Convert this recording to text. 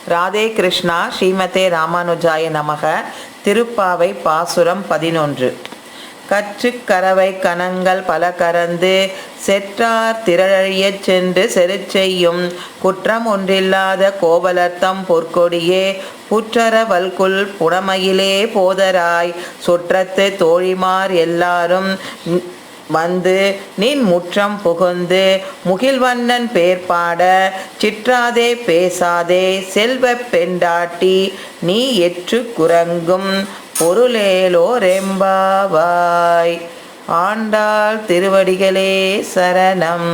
ராதே கிருஷ்ணா. ஸ்ரீமதே ராமானுஜாய நமக. திருப்பாவை பாசுரம் 11. கற்றுக் கரவை கணங்கள் பல கரந்து செற்றார் திரழியச் சென்று செருச்செய்யும் குற்றம் ஒன்றில்லாத கோவலர்த்தம் பொற்கொடியே புற்றர வல்குல் புடமையிலே போதராய் சுற்றத்து தோழிமார் எல்லாரும் வந்து நின் முற்றம் புகுந்து முகில்வண்ணன் பேர்பாட சிற்றாதே பேசாதே செல்வ பெண்டாட்டி நீ எற்று குரங்கும் பொருளேலோரெம்பாவாய். ஆண்டாள் திருவடிகளே சரணம்.